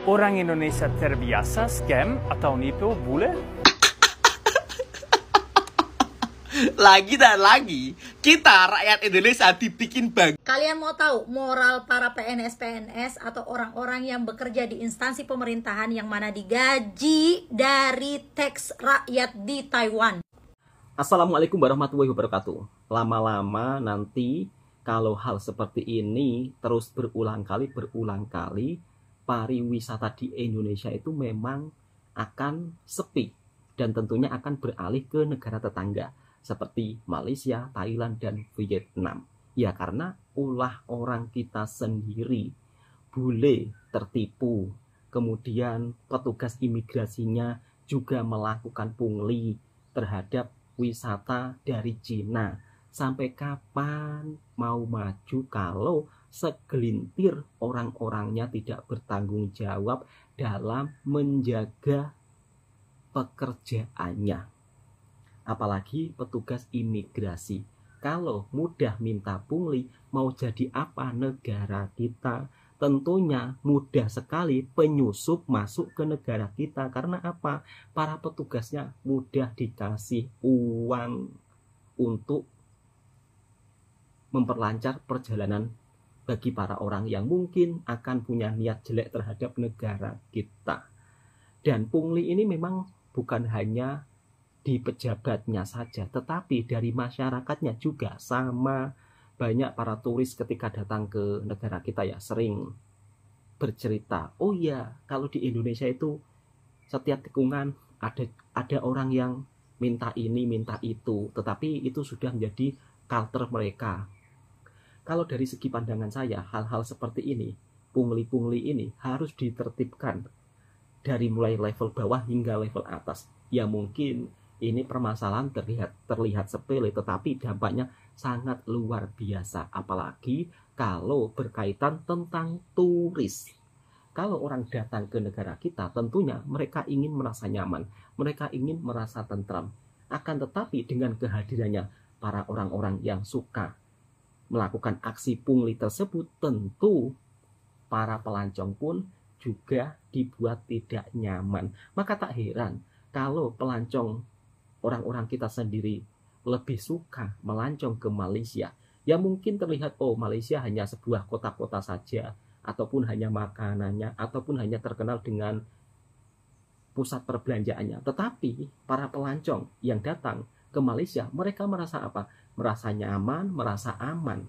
Orang Indonesia terbiasa scam atau nipu bule? Lagi dan lagi, kita rakyat Indonesia dibikin bang. Kalian mau tahu moral para PNS-PNS atau orang-orang yang bekerja di instansi pemerintahan yang mana digaji dari teks rakyat di Taiwan? Assalamualaikum warahmatullahi wabarakatuh. Lama-lama nanti kalau hal seperti ini terus berulang kali, pariwisata di Indonesia itu memang akan sepi dan tentunya akan beralih ke negara tetangga seperti Malaysia, Thailand, dan Vietnam. Ya karena ulah orang kita sendiri boleh tertipu, kemudian petugas imigrasinya juga melakukan pungli terhadap wisata dari Cina. Sampai kapan mau maju kalau segelintir orang-orangnya tidak bertanggung jawab dalam menjaga pekerjaannya? Apalagi petugas imigrasi. Kalau mudah minta pungli, mau jadi apa negara kita? Tentunya mudah sekali penyusup masuk ke negara kita. Karena apa? Para petugasnya mudah dikasih uang untuk memperlancar perjalanan bagi para orang yang mungkin akan punya niat jelek terhadap negara kita. Dan pungli ini memang bukan hanya di pejabatnya saja, tetapi dari masyarakatnya juga sama. Banyak para turis ketika datang ke negara kita ya sering bercerita, oh ya kalau di Indonesia itu setiap tikungan ada orang yang minta ini minta itu, tetapi itu sudah menjadi culture mereka. Kalau dari segi pandangan saya, hal-hal seperti ini, pungli-pungli ini harus ditertibkan dari mulai level bawah hingga level atas. Ya mungkin ini permasalahan terlihat sepele, tetapi dampaknya sangat luar biasa. Apalagi kalau berkaitan tentang turis. Kalau orang datang ke negara kita, tentunya mereka ingin merasa nyaman, mereka ingin merasa tentram. Akan tetapi dengan kehadirannya para orang-orang yang suka melakukan aksi pungli tersebut, tentu para pelancong pun juga dibuat tidak nyaman. Maka tak heran kalau pelancong orang-orang kita sendiri lebih suka melancong ke Malaysia. Ya mungkin terlihat, oh Malaysia hanya sebuah kota-kota saja, ataupun hanya makanannya, ataupun hanya terkenal dengan pusat perbelanjaannya. Tetapi para pelancong yang datang ke Malaysia, mereka merasa apa? Merasa nyaman, merasa aman.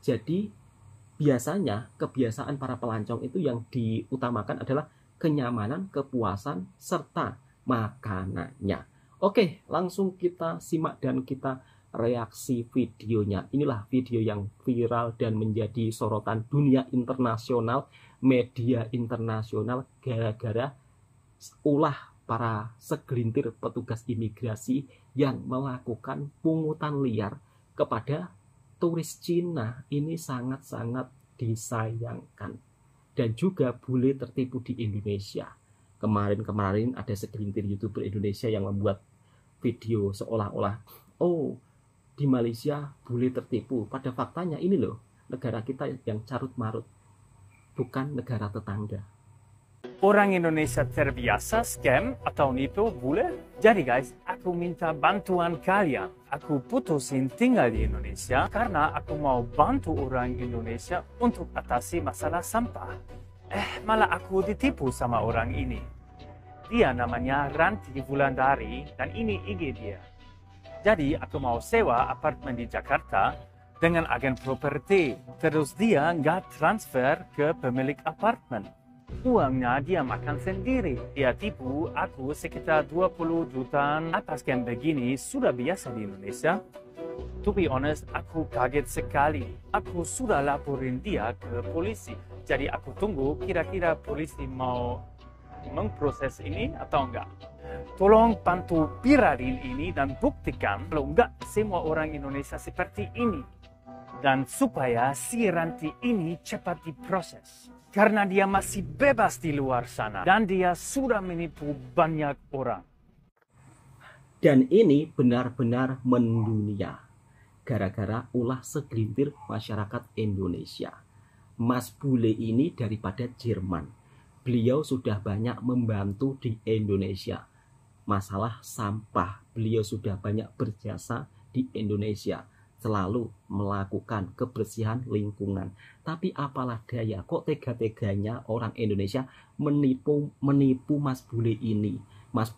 Jadi biasanya kebiasaan para pelancong itu yang diutamakan adalah kenyamanan, kepuasan, serta makanannya. Oke, langsung kita simak dan kita reaksi videonya. Inilah video yang viral dan menjadi sorotan dunia internasional, media internasional, gara-gara ulah para segelintir petugas imigrasi yang melakukan pungutan liar kepada turis Cina. Ini sangat-sangat disayangkan. Dan juga boleh tertipu di Indonesia. Kemarin ada segelintir YouTuber Indonesia yang membuat video seolah-olah, oh di Malaysia boleh tertipu. Pada faktanya ini loh, negara kita yang carut-marut, bukan negara tetangga. Orang Indonesia terbiasa scam atau nipu bule? Jadi guys, aku minta bantuan kalian. Aku putusin tinggal di Indonesia karena aku mau bantu orang Indonesia untuk atasi masalah sampah. Malah aku ditipu sama orang ini. Dia namanya Ranti Wulandari dan ini IG dia. Jadi aku mau sewa apartemen di Jakarta dengan agen properti. Terus dia nggak transfer ke pemilik apartemen. Uangnya dia makan sendiri. Dia tipu aku sekitar 20 jutaan. Atas scam begini sudah biasa di Indonesia. To be honest, aku kaget sekali. Aku sudah laporin dia ke polisi. Jadi aku tunggu kira-kira polisi mau memproses ini atau enggak. Tolong bantu viralin ini dan buktikan kalau enggak semua orang Indonesia seperti ini. Dan supaya si Ranti ini cepat diproses. Karena dia masih bebas di luar sana. Dan dia sudah menipu banyak orang. Dan ini benar-benar mendunia. Gara-gara ulah segelintir masyarakat Indonesia. Mas bule ini daripada Jerman. beliau sudah banyak membantu di Indonesia. Masalah sampah, beliau sudah banyak berjasa di Indonesia, selalu melakukan kebersihan lingkungan. Tapi apalah daya, kok tega-teganya orang Indonesia menipu Mas Bule ini. Mas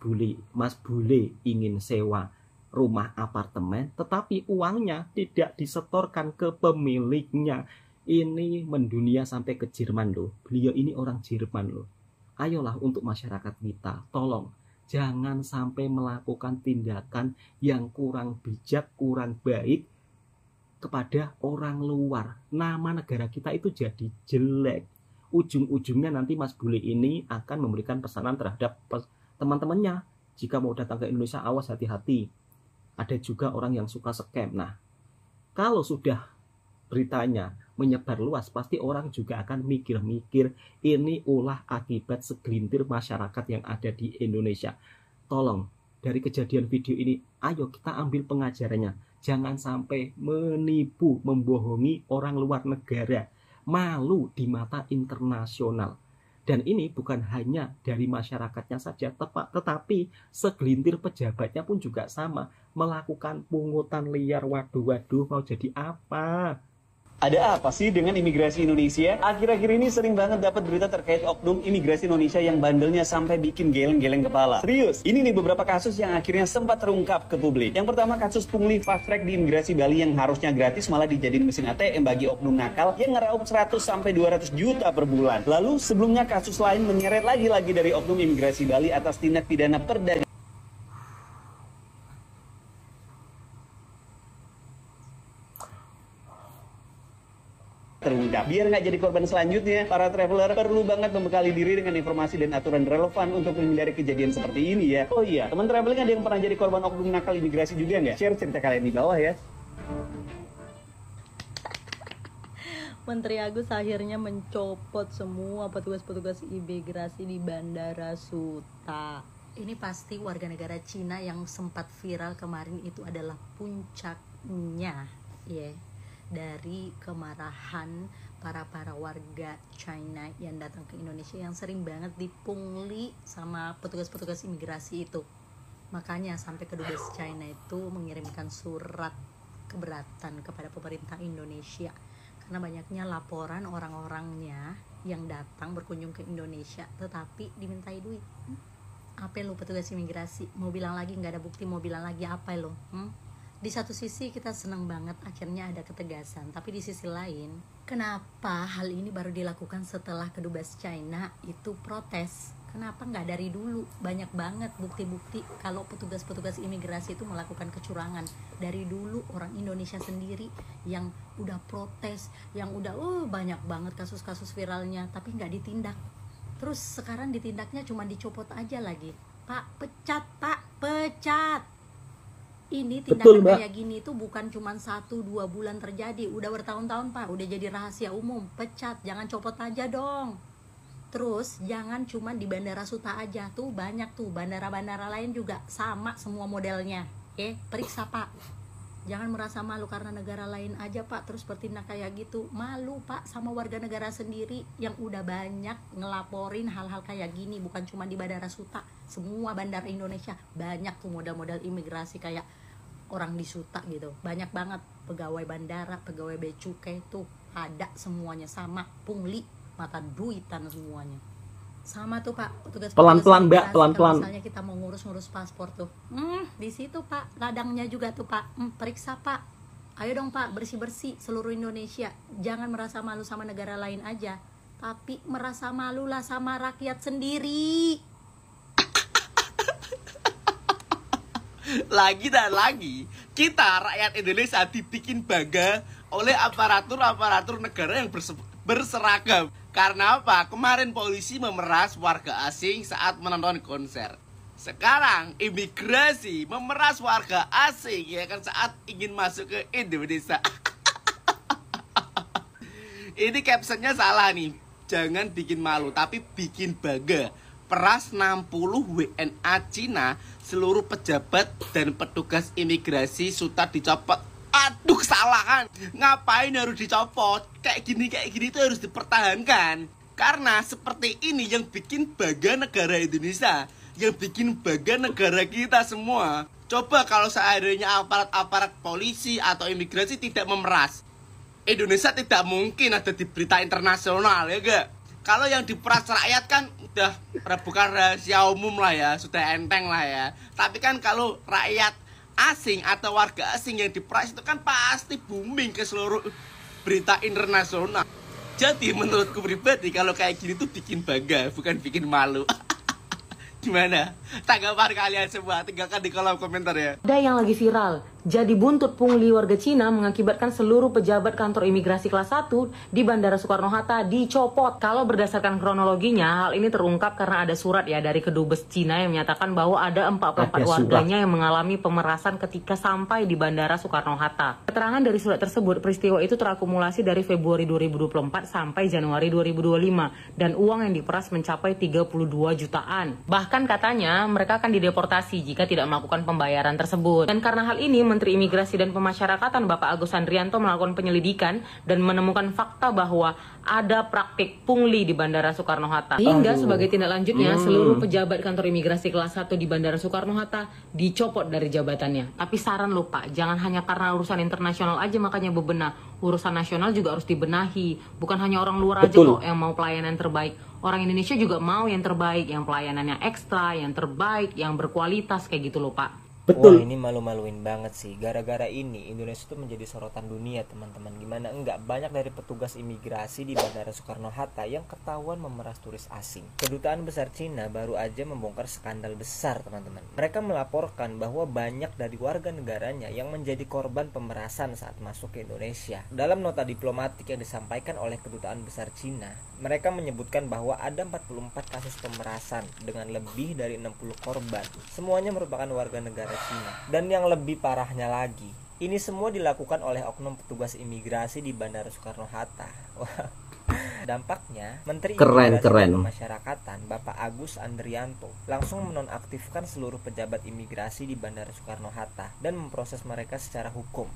Bule ingin sewa rumah apartemen, tetapi uangnya tidak disetorkan ke pemiliknya. Ini mendunia sampai ke Jerman loh. Beliau ini orang Jerman loh. Ayolah untuk masyarakat kita, tolong jangan sampai melakukan tindakan yang kurang bijak, kurang baik kepada orang luar. Nama negara kita itu jadi jelek. Ujung-ujungnya nanti Mas Bule ini akan memberikan pesanan terhadap teman-temannya. Jika mau datang ke Indonesia, awas hati-hati. Ada juga orang yang suka scam. Nah, kalau sudah beritanya menyebar luas, pasti orang juga akan mikir-mikir ini ulah akibat segelintir masyarakat yang ada di Indonesia. Tolong, dari kejadian video ini, ayo kita ambil pengajarannya. Jangan sampai menipu, membohongi orang luar negara. Malu di mata internasional. Dan ini bukan hanya dari masyarakatnya saja, tetapi segelintir pejabatnya pun juga sama. Melakukan pungutan liar, waduh, mau jadi apa? Ada apa sih dengan imigrasi Indonesia? Akhir-akhir ini sering banget dapat berita terkait oknum imigrasi Indonesia yang bandelnya sampai bikin geleng-geleng kepala. Serius, ini nih beberapa kasus yang akhirnya sempat terungkap ke publik. Yang pertama, kasus pungli fast track di imigrasi Bali yang harusnya gratis malah dijadiin mesin ATM bagi oknum nakal yang ngeraup 100-200 juta per bulan. Lalu sebelumnya kasus lain menyeret lagi dari oknum imigrasi Bali atas tindak pidana perdagangan terungkap. Biar nggak jadi korban selanjutnya, para traveler perlu banget membekali diri dengan informasi dan aturan relevan untuk menghindari kejadian seperti ini ya. Oh iya, teman traveling ada yang pernah jadi korban oknum nakal imigrasi juga nggak? Share cerita kalian di bawah ya. Menteri Agus akhirnya mencopot semua petugas-petugas imigrasi di Bandara Suta. Ini pasti warga negara Cina yang sempat viral kemarin itu adalah puncaknya, ya. Dari kemarahan para warga China yang datang ke Indonesia yang sering banget dipungli sama petugas-petugas imigrasi itu. Makanya sampai kedubes China itu mengirimkan surat keberatan kepada pemerintah Indonesia karena banyaknya laporan orang-orangnya yang datang berkunjung ke Indonesia tetapi dimintai duit. Apa lo petugas imigrasi? Mau bilang lagi nggak ada bukti, mau bilang lagi apa lo? Di satu sisi kita senang banget akhirnya ada ketegasan, tapi di sisi lain kenapa hal ini baru dilakukan setelah kedubes China itu protes? Kenapa nggak dari dulu? Banyak banget bukti-bukti kalau petugas-petugas imigrasi itu melakukan kecurangan. Dari dulu orang Indonesia sendiri yang udah protes, yang udah banyak banget kasus-kasus viralnya, tapi nggak ditindak. Terus sekarang ditindaknya cuma dicopot aja lagi. Pak, pecat Pak, pecat. Ini tindakan kayak gini tuh bukan cuma 1-2 bulan terjadi, udah bertahun-tahun Pak, udah jadi rahasia umum. Pecat, jangan copot aja dong. Terus jangan cuma di Bandara Suta aja, tuh banyak tuh bandara-bandara lain juga sama semua modelnya. Periksa Pak. Jangan merasa malu karena negara lain aja Pak terus bertindak kayak gitu. Malu Pak sama warga negara sendiri yang udah banyak ngelaporin hal-hal kayak gini. Bukan cuma di Bandara Suta, semua bandara Indonesia banyak tuh model-model imigrasi kayak orang di Suta gitu. Banyak banget pegawai bandara, pegawai bea cukai tuh ada semuanya sama, pungli, mata duitan semuanya. Sama tuh Pak, petugas pelan-pelan Mbak, pelan-pelan. Misalnya kita mau ngurus paspor tuh. Di situ Pak, ladangnya juga tuh Pak. Periksa Pak. Ayo dong Pak, bersih-bersih seluruh Indonesia. Jangan merasa malu sama negara lain aja, tapi merasa malulah sama rakyat sendiri. Lagi dan lagi, kita rakyat Indonesia dibikin bangga oleh aparatur negara yang berseragam. Karena apa? Kemarin polisi memeras warga asing saat menonton konser. Sekarang imigrasi memeras warga asing ya kan saat ingin masuk ke Indonesia. Ini captionnya salah nih. Jangan bikin malu tapi bikin bangga. Peras 60 WNA Cina, seluruh pejabat dan petugas imigrasi Suta dicopot. Aduh, kesalahan. Ngapain harus dicopot? Kayak gini tuh harus dipertahankan. Karena seperti ini yang bikin bangga negara Indonesia, yang bikin bangga negara kita semua. Coba kalau seandainya aparat-aparat polisi atau imigrasi tidak memeras, Indonesia tidak mungkin ada di berita internasional, ya gak? Kalau yang diperas rakyat kan udah bukan rahasia umum lah ya, sudah enteng lah ya. Tapi kan kalau rakyat asing atau warga asing yang diperas itu kan pasti booming ke seluruh berita internasional. Jadi menurutku pribadi kalau kayak gini tuh bikin bangga, bukan bikin malu. Gimana? Tanggapan kalian semua tinggalkan di kolom komentar ya. Ada yang lagi viral. Jadi buntut pungli warga Cina mengakibatkan seluruh pejabat kantor imigrasi kelas 1 di Bandara Soekarno-Hatta dicopot. Kalau berdasarkan kronologinya, hal ini terungkap karena ada surat ya dari Kedubes Cina yang menyatakan bahwa ada 44 warganya yang mengalami pemerasan ketika sampai di Bandara Soekarno-Hatta. Keterangan dari surat tersebut, peristiwa itu terakumulasi dari Februari 2024 sampai Januari 2025 dan uang yang diperas mencapai 32 jutaan. Bahkan katanya mereka akan dideportasi jika tidak melakukan pembayaran tersebut. Dan karena hal ini, Menteri Imigrasi dan Pemasyarakatan Bapak Agus Andrianto melakukan penyelidikan dan menemukan fakta bahwa ada praktik pungli di Bandara Soekarno-Hatta. Hingga sebagai tindak lanjutnya, seluruh pejabat kantor imigrasi kelas 1 di Bandara Soekarno-Hatta dicopot dari jabatannya. Tapi saran lo Pak, jangan hanya karena urusan internasional aja makanya bebenah. Urusan nasional juga harus dibenahi. Bukan hanya orang luar aja kok yang mau pelayanan terbaik. Orang Indonesia juga mau yang terbaik, yang pelayanannya ekstra, yang terbaik, yang berkualitas kayak gitu loh Pak. Betul. Wah, ini malu-maluin banget sih. Gara-gara ini Indonesia tuh menjadi sorotan dunia, teman-teman. Gimana enggak, banyak dari petugas imigrasi di Bandara Soekarno-Hatta yang ketahuan memeras turis asing. Kedutaan besar Cina baru aja membongkar skandal besar, teman-teman. Mereka melaporkan bahwa banyak dari warga negaranya yang menjadi korban pemerasan saat masuk ke Indonesia. Dalam nota diplomatik yang disampaikan oleh kedutaan besar Cina, mereka menyebutkan bahwa ada 44 kasus pemerasan dengan lebih dari 60 korban. Semuanya merupakan warga negara Cina. Dan yang lebih parahnya lagi, ini semua dilakukan oleh oknum petugas imigrasi di Bandara Soekarno-Hatta. Dampaknya, Menteri Imigrasi dan Pemasyarakatan Bapak Agus Andrianto langsung menonaktifkan seluruh pejabat imigrasi di Bandara Soekarno-Hatta dan memproses mereka secara hukum.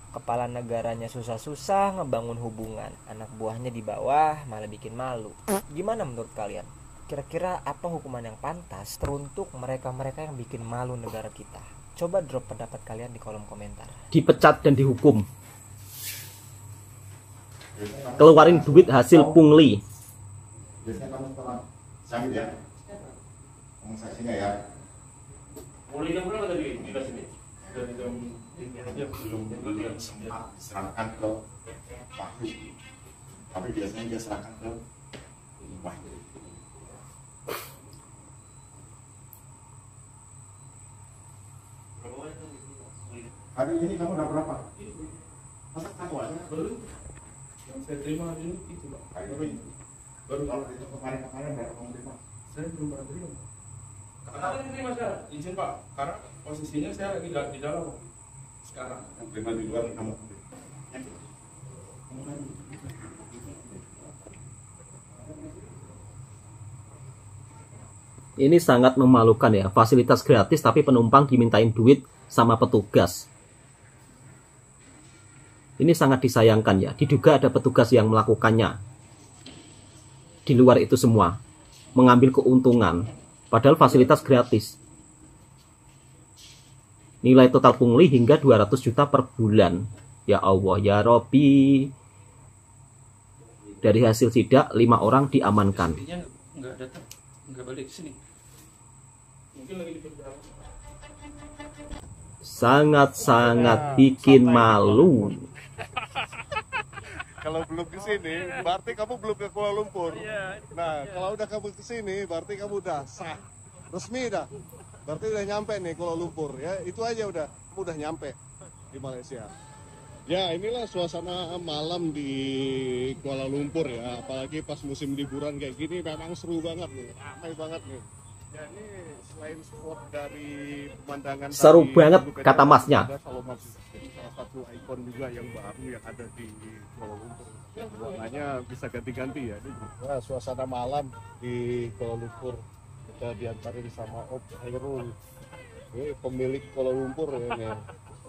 Kepala negaranya susah-susah ngebangun hubungan, anak buahnya di bawah malah bikin malu. Gimana menurut kalian? Kira-kira apa hukuman yang pantas teruntuk mereka-mereka yang bikin malu negara kita? Coba drop pendapat kalian di kolom komentar. Dipecat dan dihukum. Keluarin duit hasil pungli. Biasanya kamu sekolah sakit ya? Kamu saksinya ya? Mulai jam berapa tadi di sini? Dari jam aja belum sempat diserahkan ke Wahyu. Tapi biasanya dia serahkan ke Wahyu. Hari ini kamu dapat berapa? Masa kamu aja? Baru yang saya terima hari ini itu Pak. Hari ini baru kalau itu kemarin-kemarin berapa kamu terima? Saya belum pernah terima. Kenapa terima sekarang? Izin Pak, karena posisinya saya lagi di dalam sekarang. Yang terima di luar kamu. Ini sangat memalukan ya, fasilitas gratis tapi penumpang dimintain duit sama petugas. Ini sangat disayangkan ya, diduga ada petugas yang melakukannya. Di luar itu semua, mengambil keuntungan, padahal fasilitas gratis. Nilai total pungli hingga 200 juta per bulan. Ya Allah, ya Robbi. Dari hasil sidak, 5 orang diamankan. Enggak datang, enggak balik ke sini. Mungkin lagi di beberapa. Sangat-sangat bikin malu. Kalau belum ke sini, berarti kamu belum ke Kuala Lumpur. Nah, kalau udah kamu ke sini, berarti kamu udah sah, resmi dah. Berarti udah nyampe nih Kuala Lumpur ya. Itu aja udah, kamu udah nyampe di Malaysia. Ya, inilah suasana malam di Kuala Lumpur ya. Apalagi pas musim liburan kayak gini, memang seru banget nih, ramai banget nih. Ya, ini selain spot dari pemandangan Seru tadi, banget kata masnya. ada Salomon, salah satu ikon juga yang baru yang ada di Kuala Lumpur. Warnanya bisa ganti-ganti ya. Nah, suasana malam di Kuala Lumpur kita diantarin sama Op Hairul, ini pemilik Kuala Lumpur ya ini.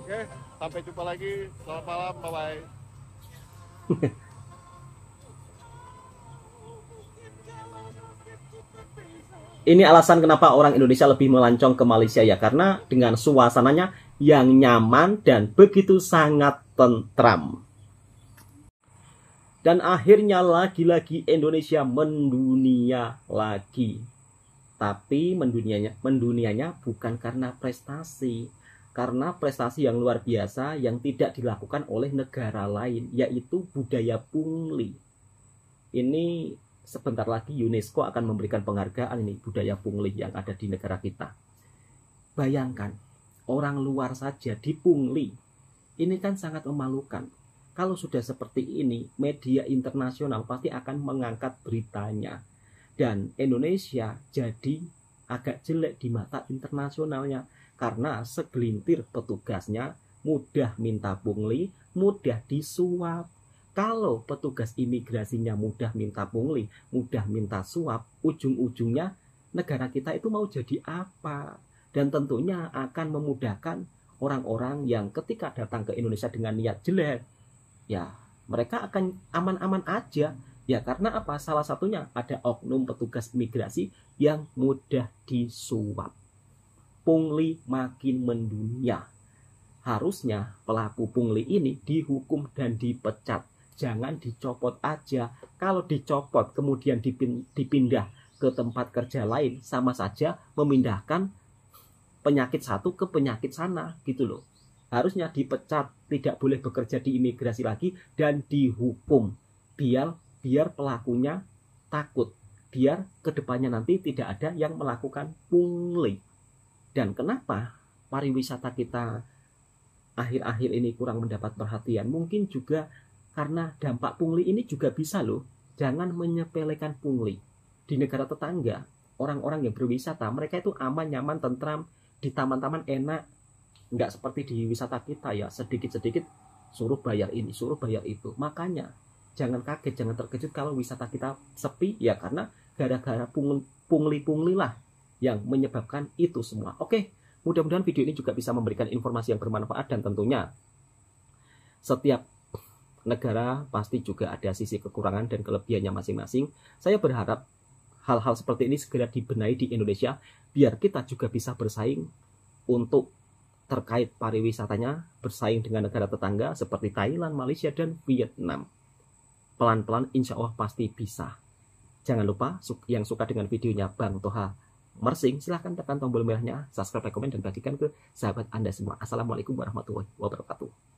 Oke, sampai jumpa lagi. Selamat malam, bye bye. Ini alasan kenapa orang Indonesia lebih melancong ke Malaysia ya, karena dengan suasananya yang nyaman dan begitu sangat tentram. Dan akhirnya lagi-lagi Indonesia mendunia lagi. Tapi mendunianya bukan karena prestasi. Karena prestasi yang luar biasa yang tidak dilakukan oleh negara lain, yaitu budaya pungli. Ini sebentar lagi UNESCO akan memberikan penghargaan ini budaya pungli yang ada di negara kita. Bayangkan, orang luar saja dipungli. Ini kan sangat memalukan. Kalau sudah seperti ini, media internasional pasti akan mengangkat beritanya. Dan Indonesia jadi agak jelek di mata internasionalnya. Karena segelintir petugasnya mudah minta pungli, mudah disuap. Kalau petugas imigrasinya mudah minta pungli, mudah minta suap, ujung-ujungnya negara kita itu mau jadi apa? Dan tentunya akan memudahkan orang-orang yang ketika datang ke Indonesia dengan niat jelek, ya mereka akan aman-aman aja. Ya karena apa? Salah satunya ada oknum petugas imigrasi yang mudah disuap. Pungli makin mendunia. Harusnya pelaku pungli ini dihukum dan dipecat. Jangan dicopot aja. Kalau dicopot kemudian dipindah ke tempat kerja lain, sama saja memindahkan penyakit satu ke penyakit sana gitu loh. Harusnya dipecat, tidak boleh bekerja di imigrasi lagi dan dihukum. Biar pelakunya takut. Biar kedepannya nanti tidak ada yang melakukan pungli. Dan kenapa pariwisata kita akhir-akhir ini kurang mendapat perhatian? Mungkin juga karena dampak pungli ini juga bisa loh. Jangan menyepelekan pungli. Di negara tetangga, orang-orang yang berwisata, mereka itu aman, nyaman, tentram, di taman-taman enak. Nggak seperti di wisata kita ya, sedikit-sedikit suruh bayar ini, suruh bayar itu. Makanya jangan kaget, jangan terkejut kalau wisata kita sepi, ya karena gara-gara pungli-pungli lah yang menyebabkan itu semua. Oke, mudah-mudahan video ini juga bisa memberikan informasi yang bermanfaat, dan tentunya setiap negara pasti juga ada sisi kekurangan dan kelebihannya masing-masing. Saya berharap hal-hal seperti ini segera dibenahi di Indonesia, biar kita juga bisa bersaing untuk terkait pariwisatanya, bersaing dengan negara tetangga seperti Thailand, Malaysia, dan Vietnam. Pelan-pelan insya Allah pasti bisa. Jangan lupa yang suka dengan videonya Bang Toha Mersing, silahkan tekan tombol merahnya, subscribe, komen, dan bagikan ke sahabat Anda semua. Assalamualaikum warahmatullahi wabarakatuh.